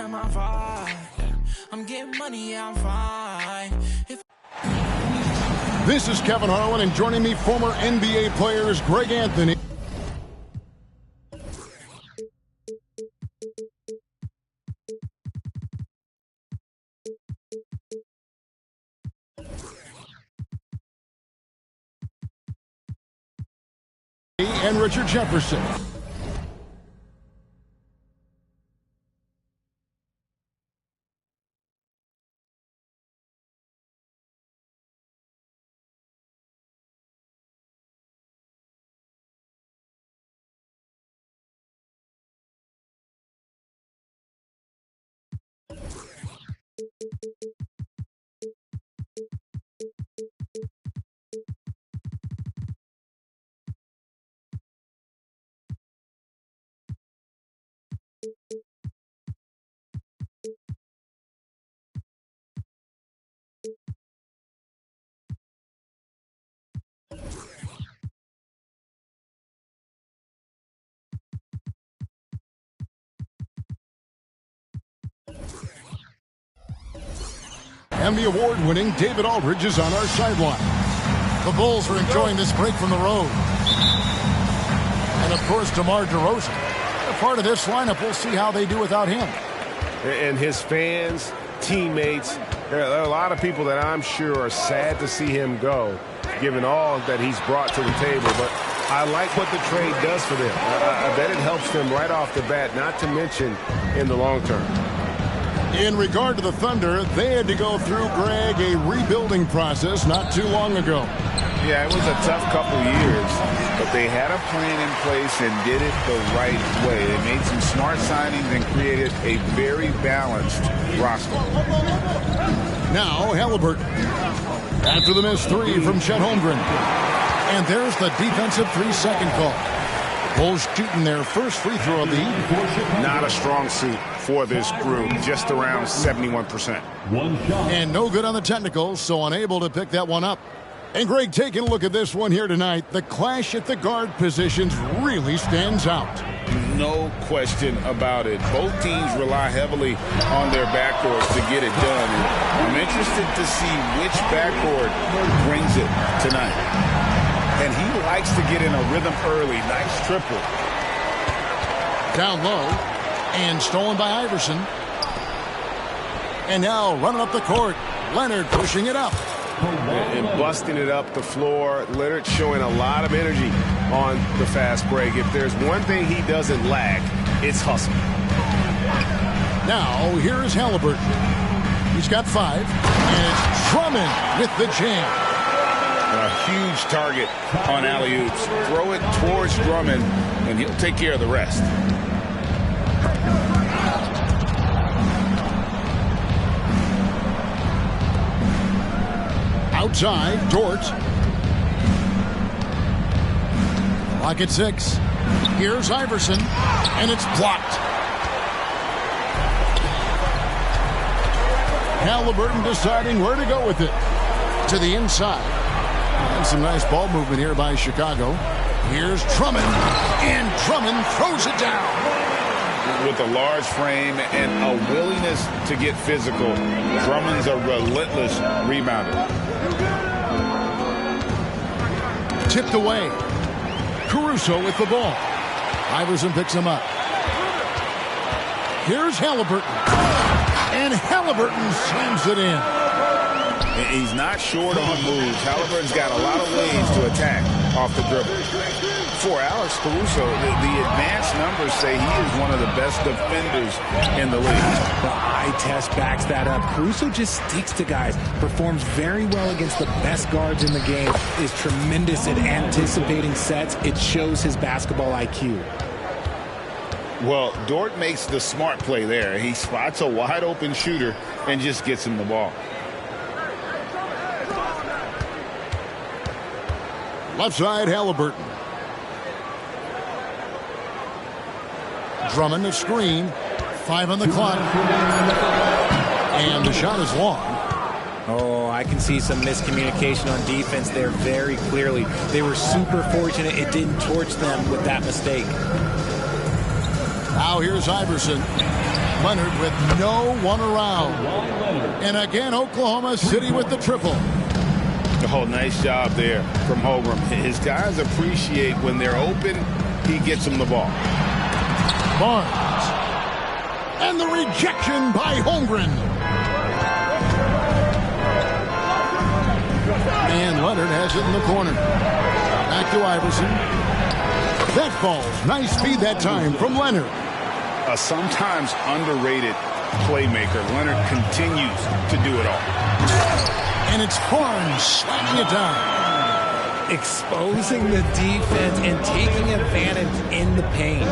at my vibe. I'm getting money, I'm fine. This is Kevin Harlan, and joining me, former NBA players Greg Anthony and Richard Jefferson. And the award-winning David Aldridge is on our sideline. The Bulls are enjoying this break from the road. And, of course, DeMar DeRozan. A part of this lineup, we'll see how they do without him. And his fans, teammates, there are a lot of people that I'm sure are sad to see him go, given all that he's brought to the table. But I like what the trade does for them. I bet it helps them right off the bat, not to mention in the long term. In regard to the Thunder, they had to go through, Greg, a rebuilding process not too long ago. Yeah, it was a tough couple years, but they had a plan in place and did it the right way. They made some smart signings and created a very balanced roster. Now, Halliburton. After the missed three from Chet Holmgren. And there's the defensive 3-second call. Bulls shooting their first free throw of the evening. Not a strong suit for this group, just around 71%. And no good on the technicals, so unable to pick that one up. And Greg, taking a look at this one here tonight, the clash at the guard positions really stands out. No question about it. Both teams rely heavily on their backcourts to get it done. And I'm interested to see which backcourt brings it tonight. And he likes to get in a rhythm early. Nice triple. Down low. And stolen by Iverson. And now running up the court. Leonard pushing it up. And busting it up the floor. Leonard showing a lot of energy on the fast break. If there's one thing he doesn't lack, it's hustle. Now, here's Halliburton. He's got 5. And it's Drummond with the jam. A huge target on alley-oops. Throw it towards Drummond, and he'll take care of the rest. Outside, Dort. Clock at 6. Here's Iverson, and it's blocked. Halliburton deciding where to go with it. To the inside. And some nice ball movement here by Chicago. Here's Drummond, and Drummond throws it down. With a large frame and a willingness to get physical, Drummond's a relentless rebounder. Tipped away. Caruso with the ball. Iverson picks him up. Here's Halliburton. And Halliburton slams it in. He's not short on moves. Halliburton's got a lot of ways to attack off the dribble. For Alex Caruso, the advanced numbers say he is one of the best defenders in the league. The eye test backs that up. Caruso just sticks to guys, performs very well against the best guards in the game, is tremendous at anticipating sets. It shows his basketball IQ. Well, Dort makes the smart play there. He spots a wide open shooter and just gets him the ball. Left side, Halliburton. Drummond, a screen. 5 on the clock. And the shot is long. Oh, I can see some miscommunication on defense there very clearly. They were super fortunate it didn't torch them with that mistake. Now here's Iverson. Leonard with no one around. And again, Oklahoma City with the triple. Oh, nice job there from Holmgren. His guys appreciate when they're open, he gets them the ball. Barnes. And the rejection by Holmgren. And Leonard has it in the corner. Back to Iverson. That falls. Nice feed that time from Leonard. A sometimes underrated playmaker. Leonard continues to do it all. And it's Barnes slamming it down. Exposing the defense and taking advantage in the paint.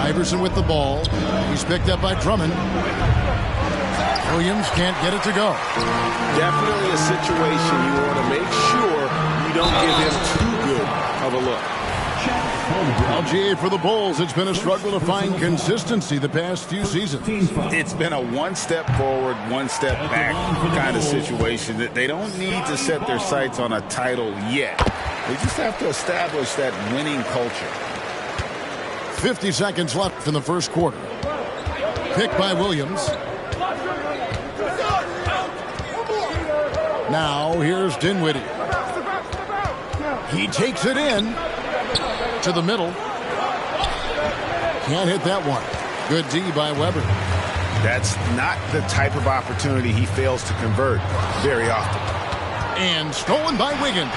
Iverson with the ball. He's picked up by Drummond. Williams can't get it to go. Definitely a situation you want to make sure you don't give him too good of a look. LGA for the Bulls. It's been a struggle to find consistency the past few seasons. It's been a one step forward, one step back kind of situation. That they don't need to set their sights on a title yet. They just have to establish that winning culture. 50 seconds left in the first quarter. Picked by Williams. Now here's Dinwiddie. He takes it in to the middle. Can't hit that one. Good D by Weber. That's not the type of opportunity he fails to convert very often. And stolen by Wiggins.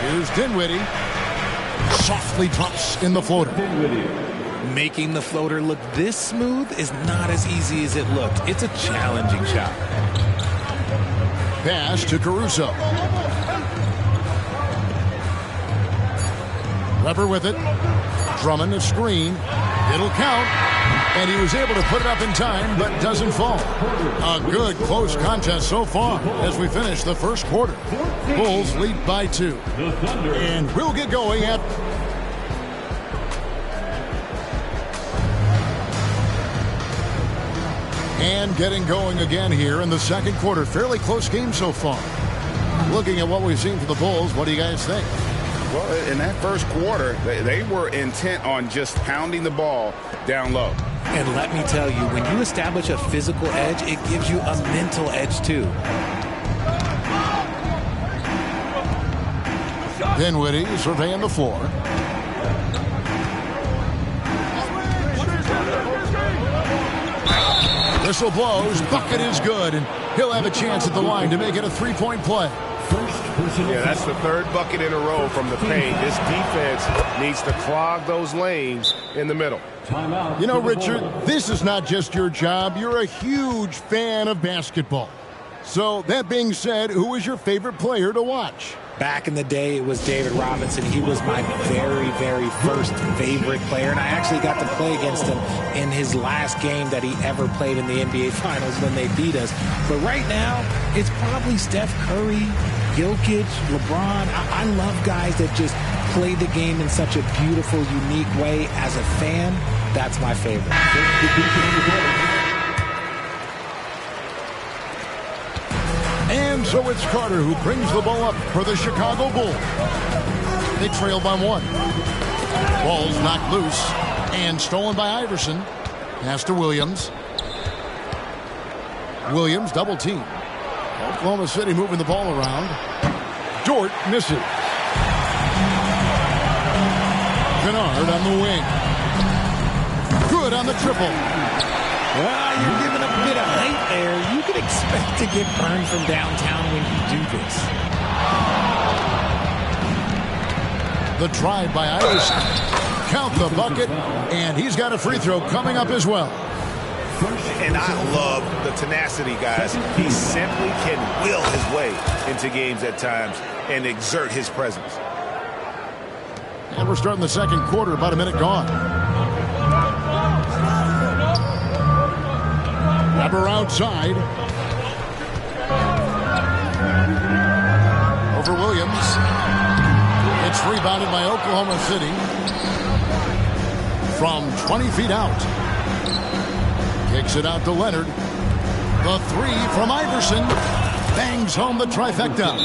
Here's Dinwiddie. Softly drops in the floater. Making the floater look this smooth is not as easy as it looked. It's a challenging shot. Pass to Caruso. Weber with it. Drummond a screen. It'll count. And he was able to put it up in time, but doesn't fall. A good close contest so far as we finish the first quarter. Bulls lead by 2. And we'll get going at... And getting going again here in the second quarter. Fairly close game so far. Looking at what we've seen for the Bulls, what do you guys think? Well, in that first quarter, they were intent on just pounding the ball down low. And let me tell you, when you establish a physical edge, it gives you a mental edge too. Dinwiddie surveying the floor. Whistle blows. Bucket is good, and he'll have a chance at the line to make it a three-point play. Yeah, that's the third bucket in a row from the paint. This defense needs to clog those lanes in the middle. You know, Richard, this is not just your job. You're a huge fan of basketball. So, that being said, who is your favorite player to watch? Back in the day, it was David Robinson. He was my very, very first favorite player, and I actually got to play against him in his last game that he ever played in the NBA Finals when they beat us. But right now, it's probably Steph Curry, Jokic, LeBron. I love guys that just play the game in such a beautiful, unique way. As a fan, that's my favorite. And so it's Carter who brings the ball up for the Chicago Bulls. They trail by 1. Ball's knocked loose and stolen by Iverson. Pass to Williams. Williams double team. Oklahoma City moving the ball around. Dort misses. Kennard on the wing. Good on the triple. Well, you're giving up a bit of height there. You can expect to get burned from downtown when you do this. The drive by Iverson. Count the bucket, and he's got a free throw coming up as well. And I love the tenacity, guys. He simply can will his way into games at times and exert his presence. And we're starting the second quarter, about a minute gone. Weber outside. Over Williams. It's rebounded by Oklahoma City. From 20 feet out. Kicks it out to Leonard. The three from Iverson. bangs home the trifecta.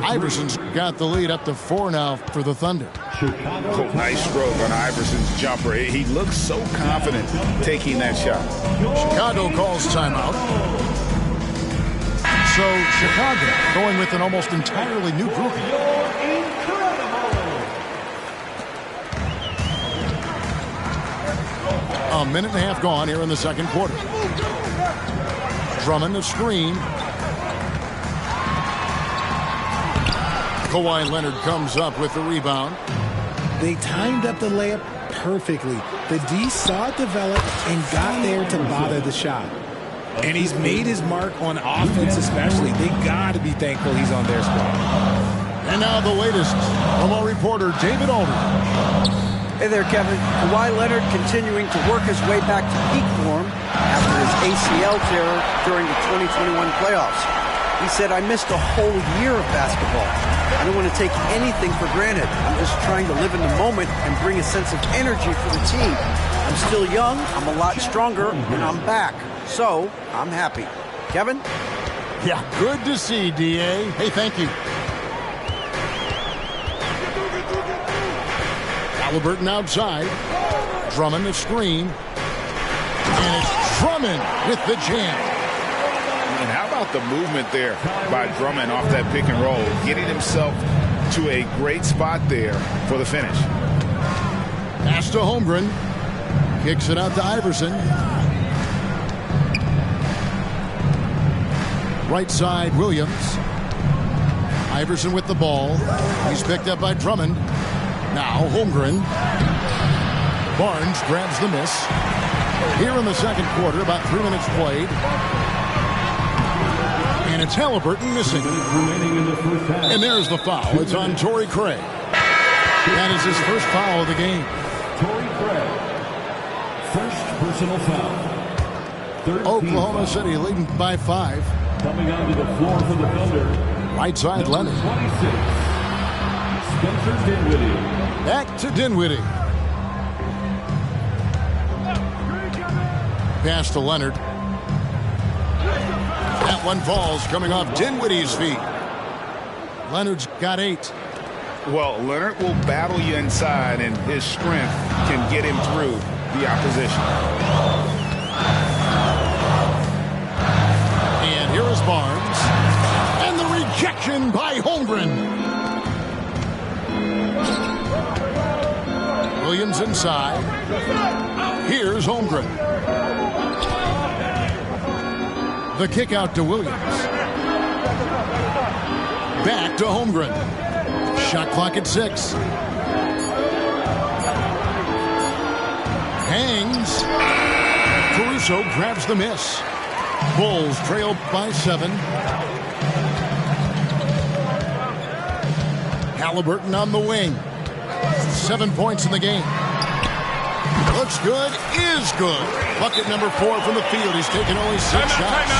Iverson's got the lead up to 4 now for the Thunder. Oh, nice stroke on Iverson's jumper. He looks so confident taking that shot. Chicago calls timeout. So Chicago going with an almost entirely new group. A minute and a half gone here in the second quarter. Drummond a screen. Kawhi Leonard comes up with the rebound. They timed up the layup perfectly. The D saw it develop and got there to bother the shot. And he's made his mark on offense especially. They got to be thankful he's on their squad. And now the latest from our reporter, David Aldridge. Hey there, Kevin. Kawhi Leonard continuing to work his way back to peak form after his ACL tear during the 2021 playoffs. He said, I missed a whole year of basketball. I don't want to take anything for granted. I'm just trying to live in the moment and bring a sense of energy for the team. I'm still young, I'm a lot stronger, and I'm back. So, I'm happy. Kevin? Yeah, good to see, D.A. Hey, thank you. Halliburton outside. Drummond the screen. And it's Drummond with the jam. And how about the movement there by Drummond off that pick and roll, getting himself to a great spot there for the finish. Pass to Holmgren. Kicks it out to Iverson. Right side, Williams. Iverson with the ball. He's picked up by Drummond. Now Holmgren. Barnes grabs the miss. Here in the second quarter, about 3 minutes played. And it's Halliburton missing. And there's the foul. It's on Torrey Craig. That is his first foul of the game. Torrey Craig. First personal foul. Oklahoma City leading by 5. Coming onto the floor for the Thunder. Right side, Leonard. 26. Spencer Dinwiddie. Back to Dinwiddie. Pass to Leonard. That one falls, coming off Dinwiddie's feet. Leonard's got 8. Well, Leonard will battle you inside, and his strength can get him through the opposition. And here is Barnes. And the rejection by Holmgren. Williams inside. Here's Holmgren. The kick out to Williams. Back to Holmgren. Shot clock at 6. Hangs. Caruso grabs the miss. Bulls trail by 7. Halliburton on the wing. 7 points in the game. Looks good, is good. Bucket number 4 from the field. He's taken only 6 shots.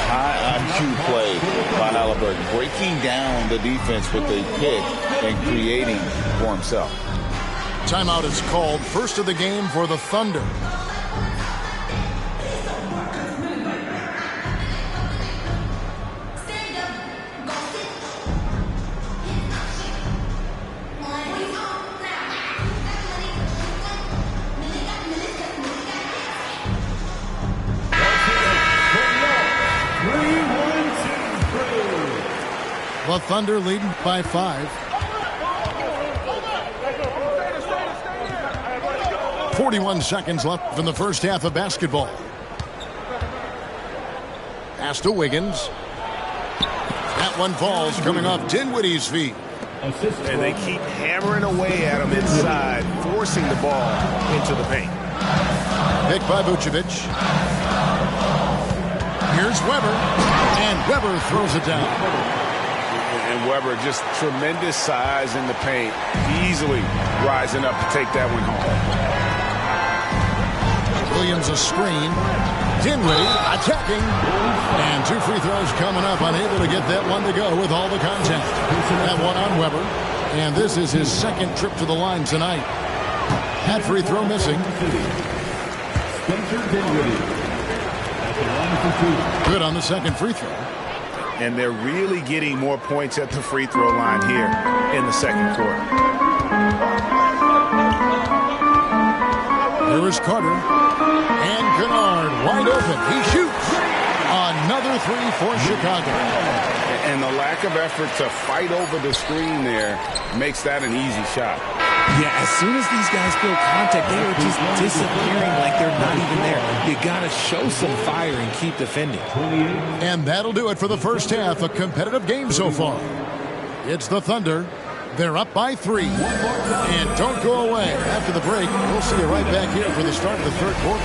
High IQ play by Halliburton, breaking down the defense with a pick and creating for himself. Timeout is called. First of the game for the Thunder. The Thunder leading by 5. 41 seconds left in the first half of basketball. Pass to Wiggins. That one falls, coming off Dinwiddie's feet. And they keep hammering away at him inside, forcing the ball into the paint. Picked by Vucevic. Here's Weber. And Weber throws it down. And Weber, just tremendous size in the paint, easily rising up to take that one home. Williams a screen. Dinwiddie attacking. And 2 free throws coming up. Unable to get that one to go with all the contact. That one on Weber. And this is his second trip to the line tonight. That free throw missing. Spencer Dinwiddie. At the line Good on the second free throw. And they're really getting more points at the free throw line here in the second quarter. There is Carter. And Kennard wide open. He shoots. Another three for Chicago. And the lack of effort to fight over the screen there makes that an easy shot. Yeah, as soon as these guys feel contact, they are just disappearing like they're not even there. You got to show some fire and keep defending. And that'll do it for the first half. A competitive game so far. It's the Thunder. They're up by 3. And don't go away. After the break, we'll see you right back here for the start of the third quarter.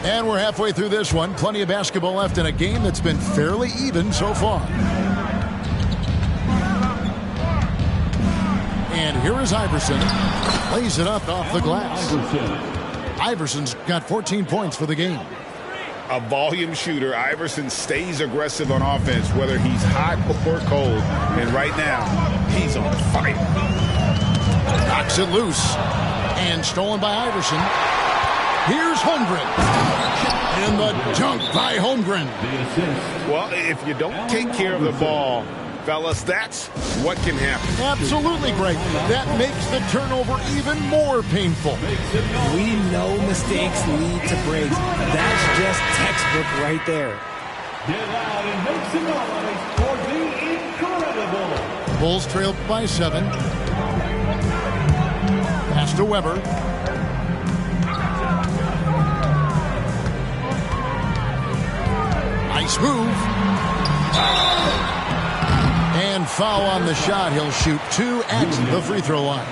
And we're halfway through this one. Plenty of basketball left in a game that's been fairly even so far. And here is Iverson. Lays it up off the glass. Iverson's got 14 points for the game. A volume shooter. Iverson stays aggressive on offense, whether he's hot or cold. And right now, he's on fire. Knocks it loose. And stolen by Iverson. Here's Holmgren. And the dunk by Holmgren. Well, if you don't take care of the ball, fellas, that's what can happen. Absolutely, Greg. That makes the turnover even more painful. We know mistakes lead to breaks. That's just textbook right there. Get loud and make some noise for the incredible. Bulls trail by 7. Pass to Weber. Nice move. And foul on the shot. He'll shoot 2 at the free throw line.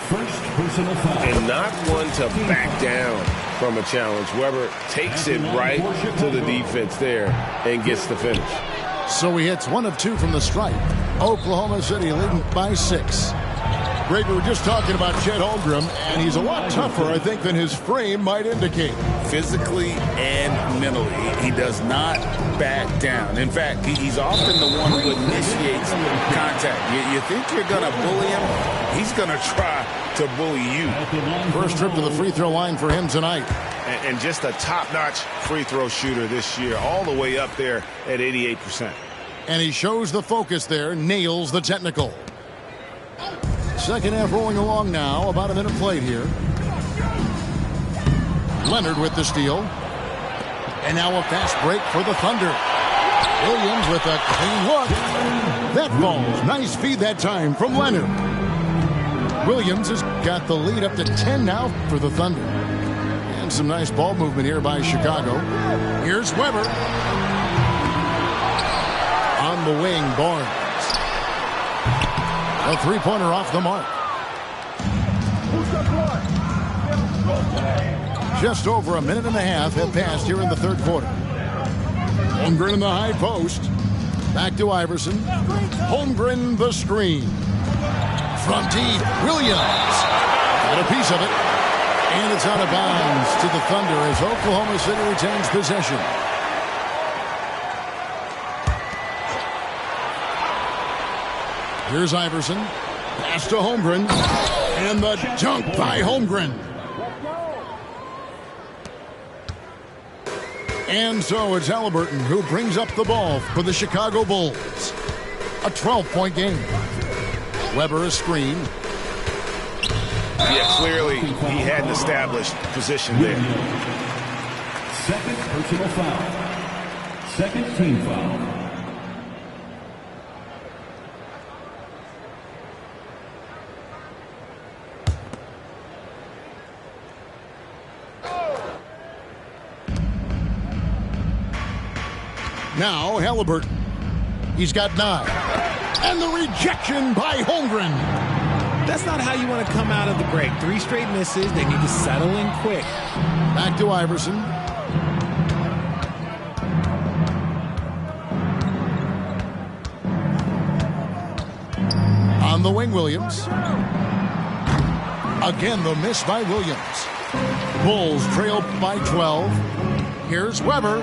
First personal foul. And not one to back down from a challenge. Weber takes it right to the defense there and gets the finish. So he hits 1 of 2 from the stripe. Oklahoma City leading by 6. Greg, we were just talking about Chet Holmgren, and he's a lot tougher, I think, than his frame might indicate. Physically and mentally, he does not back down. In fact, he's often the one who initiates contact. You think you're going to bully him? He's going to try to bully you. First trip to the free throw line for him tonight. And just a top-notch free throw shooter this year, all the way up there at 88%. And he shows the focus there, nails the technical. Second half rolling along now, about a minute played here. Leonard with the steal. And now a fast break for the Thunder. Williams with a clean look. That falls. Nice feed that time from Leonard. Williams has got the lead up to 10 now for the Thunder. And some nice ball movement here by Chicago. Here's Weber. On the wing, Barnes. A three-pointer off the mark. Just over a minute and a half have passed here in the third quarter. Holmgren in the high post. Back to Iverson. Holmgren the screen. From deep, Williams. Got a piece of it. And it's out of bounds to the Thunder as Oklahoma City retains possession. Here's Iverson. Pass to Holmgren. And the dunk by Holmgren. And so it's Halliburton who brings up the ball for the Chicago Bulls. A 12-point game. Weber a screen. Yeah, clearly he had an established position there. Second personal foul. Second team foul. Now Halliburton. He's got 9. And the rejection by Holmgren. That's not how you want to come out of the break. 3 straight misses. They need to settle in quick. Back to Iverson. On the wing, Williams. Again, the miss by Williams. Bulls trail by 12. Here's Weber.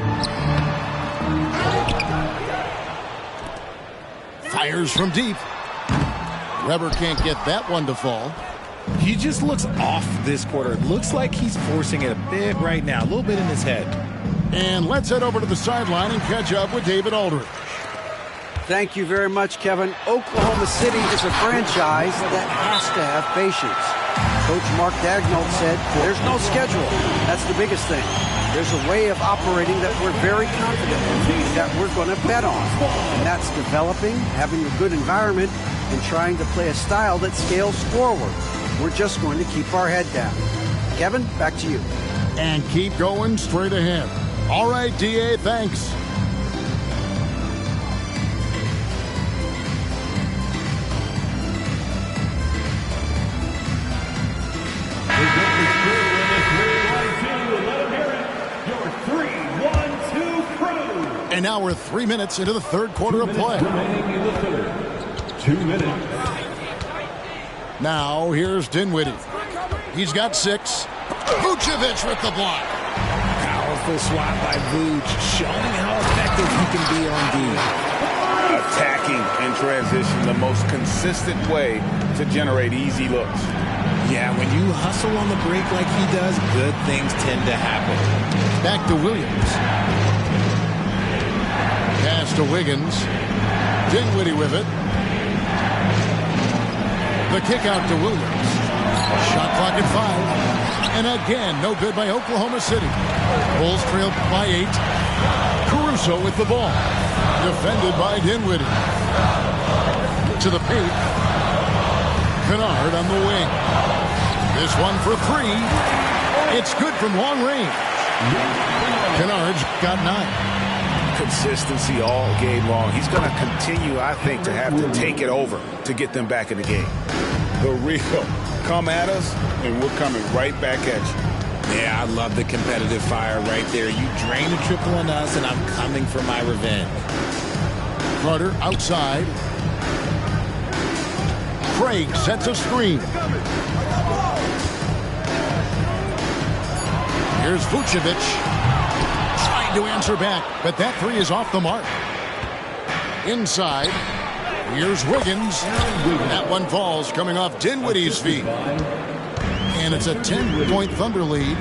Fires from deep. Weber can't get that one to fall. He just looks off this quarter. It looks like he's forcing it a bit right now, a little bit in his head. And let's head over to the sideline and catch up with David Aldridge. Thank you very much, Kevin. Oklahoma City is a franchise that has to have patience. Coach Mark Daigneault said, there's no schedule. That's the biggest thing. There's a way of operating that we're very confident in, that we're going to bet on. And that's developing, having a good environment, and trying to play a style that scales forward. We're just going to keep our head down. Kevin, back to you. And keep going straight ahead. All right, D.A., thanks. And now we're 3 minutes into the third quarter of play. Remaining in the third. 2 minutes. Now here's Dinwiddie. He's got 6. Vucevic with the block. Powerful swat by Vuce, showing how effective he can be on D. Attacking in transition, the most consistent way to generate easy looks. Yeah, when you hustle on the break like he does, good things tend to happen. Back to Williams. Pass to Wiggins. Dinwiddie with it. The kick out to Williams. Shot clock at 5. And again, no good by Oklahoma City. Bulls trail by 8. Caruso with the ball. Defended by Dinwiddie. To the paint. Kennard on the wing. This one for 3. It's good from long range. Kennard's got 9. Consistency all game long. He's going to continue, I think, to have to take it over to get them back in the game. The real come at us, and we're coming right back at you. Yeah, I love the competitive fire right there. You drain a triple on us, and I'm coming for my revenge. Carter outside. Craig sets a screen. Here's Vucevic. Trying to answer back, but that 3 is off the mark. Inside. Here's Wiggins. That one falls coming off Dinwiddie's feet. And it's a 10-point Thunder lead.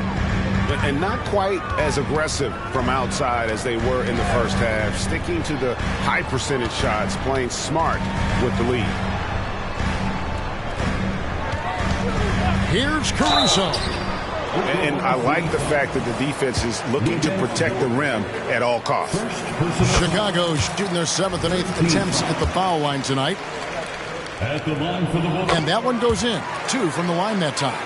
And not quite as aggressive from outside as they were in the first half. Sticking to the high percentage shots, playing smart with the lead. Here's Caruso. And I like the fact that the defense is looking to protect the rim at all costs. Chicago shooting their 7th and 8th attempts at the foul line tonight. At the line for the ball. And that one goes in. 2 from the line that time.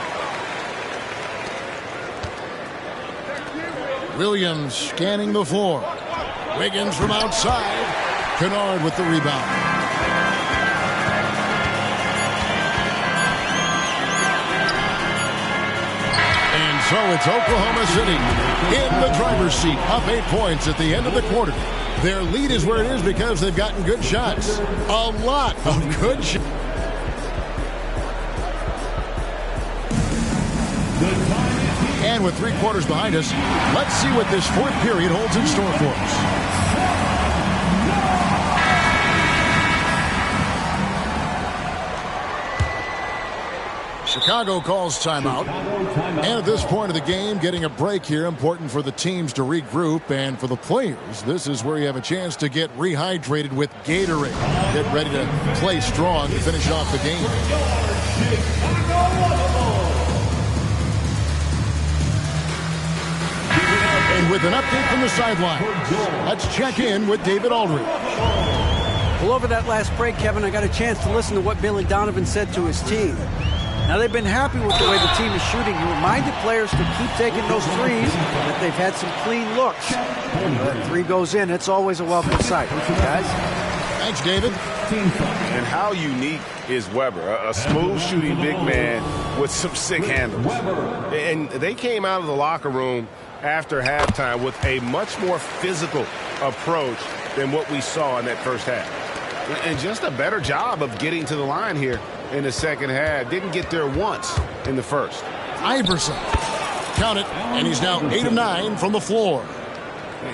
Williams scanning the floor. Wiggins from outside. Kennard with the rebound. And so it's Oklahoma City in the driver's seat, up 8 points at the end of the quarter. Their lead is where it is because they've gotten good shots. A lot of good shots. And with 3 quarters behind us, let's see what this 4th period holds in store for us. Chicago calls timeout. And at this point of the game, getting a break here, important for the teams to regroup. And for the players, this is where you have a chance to get rehydrated with Gatorade. Get ready to play strong to finish off the game. And with an update from the sideline, let's check in with David Aldridge. Well, over that last break, Kevin, I got a chance to listen to what Billy Donovan said to his team. Now, they've been happy with the way the team is shooting. He reminded players to keep taking those threes, that they've had some clean looks. When that 3 goes in, it's always a welcome sight. Guys? Thanks, David. And how unique is Weber, a smooth shooting big man with some sick handles. And they came out of the locker room after halftime with a much more physical approach than what we saw in that first half. And just a better job of getting to the line here in the second half. Didn't get there once in the first. Iverson. Count it. And he's now 8 of 9 from the floor.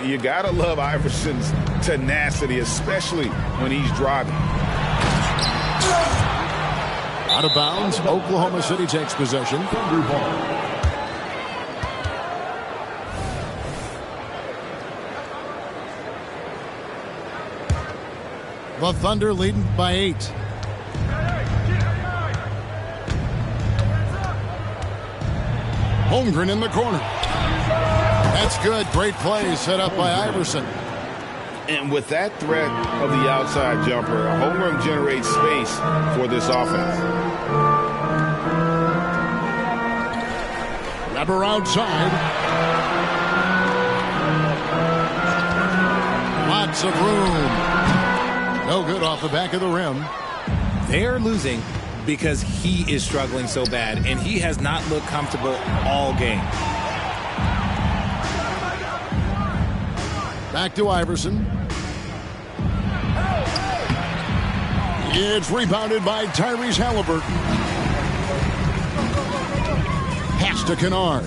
You got to love Iverson's tenacity, especially when he's driving. Out of bounds. Oklahoma City takes possession. The Thunder leading by 8. Holmgren in the corner. That's good. Great play set up by Iverson. And with that threat of the outside jumper, Holmgren generates space for this offense. Weber outside. Lots of room. No good off the back of the rim. They're losing because he is struggling so bad, and he has not looked comfortable all game. Back to Iverson. It's rebounded by Tyrese Halliburton. Pass to Kennard.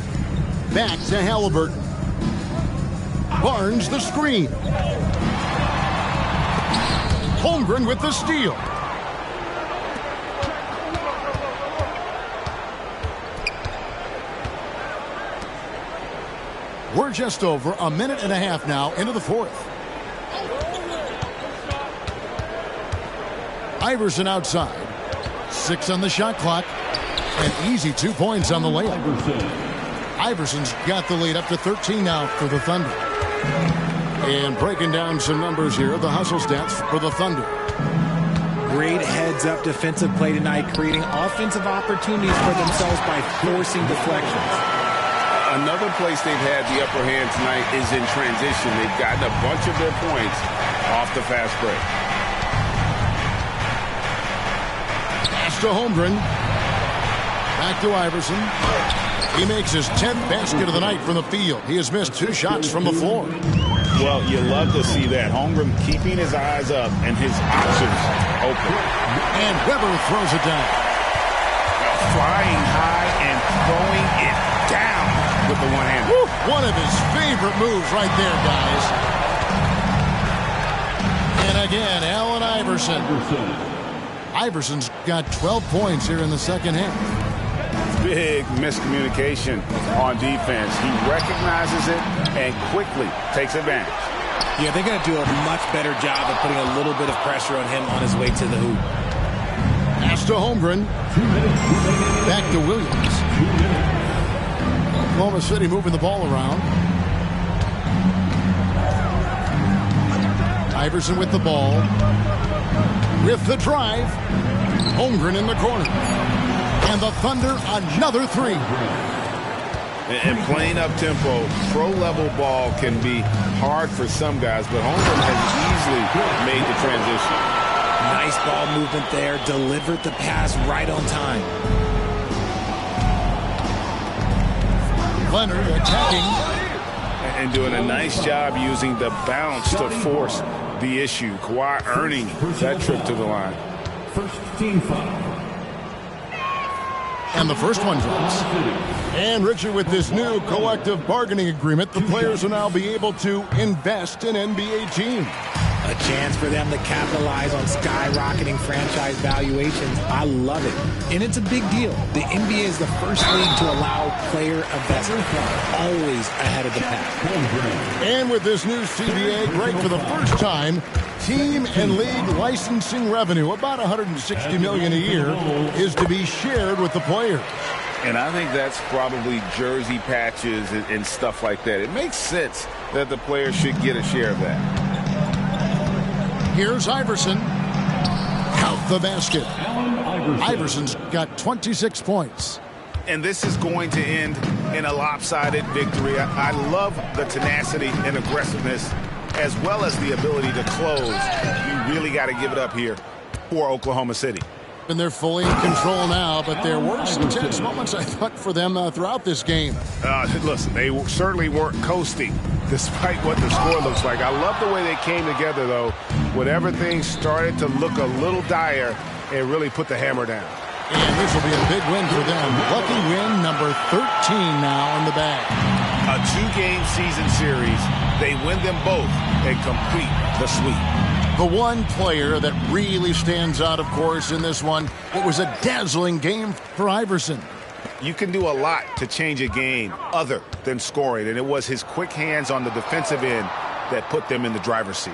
Back to Halliburton. Barnes the screen. Holmgren with the steal. We're just over a minute and a half now into the fourth. Iverson outside. 6 on the shot clock. An easy 2 points on the layup. Iverson's got the lead up to 13 now for the Thunder. And breaking down some numbers here, the hustle stats for the Thunder. Great heads-up defensive play tonight, creating offensive opportunities for themselves by forcing deflections. Another place they've had the upper hand tonight is in transition. They've gotten a bunch of their points off the fast break. Pass to Holmgren. Back to Iverson. He makes his 10th basket of the night from the field. He has missed 2 shots from the floor. Well, you love to see that. Holmgren keeping his eyes up and his options open. And Weber throws it down. Flying high and throwing it down with the one-hand. One of his favorite moves right there, guys. And again, Allen Iverson. Iverson's got 12 points here in the second half. Big miscommunication on defense. He recognizes it and quickly takes advantage. Yeah, they're going to do a much better job of putting a little bit of pressure on him on his way to the hoop. Pass to Holmgren. Back to Williams. Oklahoma City moving the ball around. Iverson with the ball. With the drive. Holmgren in the corner. And the Thunder, another 3. And playing up-tempo, pro-level ball can be hard for some guys, but Holmgren has easily made the transition. Nice ball movement there. Delivered the pass right on time. Leonard attacking. And doing a nice job using the bounce to force the issue. Kawhi earning that trip to the line. First team foul. And the first one drops. And Richard, with this new collective bargaining agreement, the players will now be able to invest in NBA teams. A chance for them to capitalize on skyrocketing franchise valuations. I love it. And it's a big deal. The NBA is the first league to allow player investment. Always ahead of the pack. And with this new CBA, great for the first time, team and league licensing revenue, about $160 million a year, is to be shared with the players. And I think that's probably jersey patches and stuff like that. It makes sense that the players should get a share of that. Here's Iverson. Count the basket. Iverson's got 26 points. And this is going to end in a lopsided victory. I love the tenacity and aggressiveness as well as the ability to close. You really got to give it up here for Oklahoma City. And they're fully in control now, but there were some tense moments, I thought, for them throughout this game. Listen, they certainly weren't coasting, despite what the score looks like. I love the way they came together, though, whenever things started to look a little dire and really put the hammer down. And this will be a big win for them. Lucky win number 13 now in the bag. A 2-game season series. They win them both and complete the sweep. The one player that really stands out, of course, in this one, it was a dazzling game for Iverson. You can do a lot to change a game other than scoring, and it was his quick hands on the defensive end that put them in the driver's seat.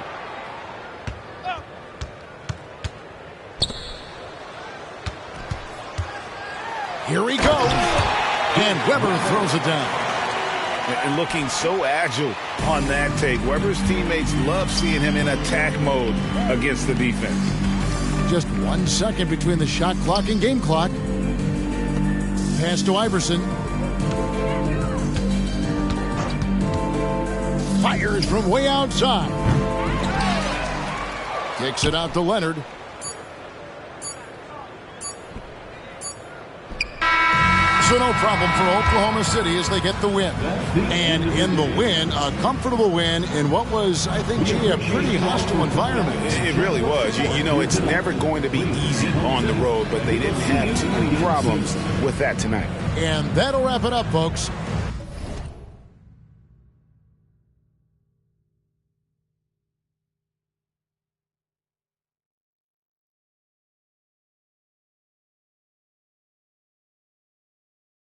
Here he goes, and Webber throws it down. And looking so agile on that take. Webber's teammates love seeing him in attack mode against the defense. Just 1 second between the shot clock and game clock. Pass to Iverson. Fires from way outside. Kicks it out to Leonard. So no problem for Oklahoma City as they get the win. And in the win, a comfortable win in what was, I think, a pretty hostile environment. It really was. You know, it's never going to be easy on the road, but they didn't have too many problems with that tonight. And that'll wrap it up, folks.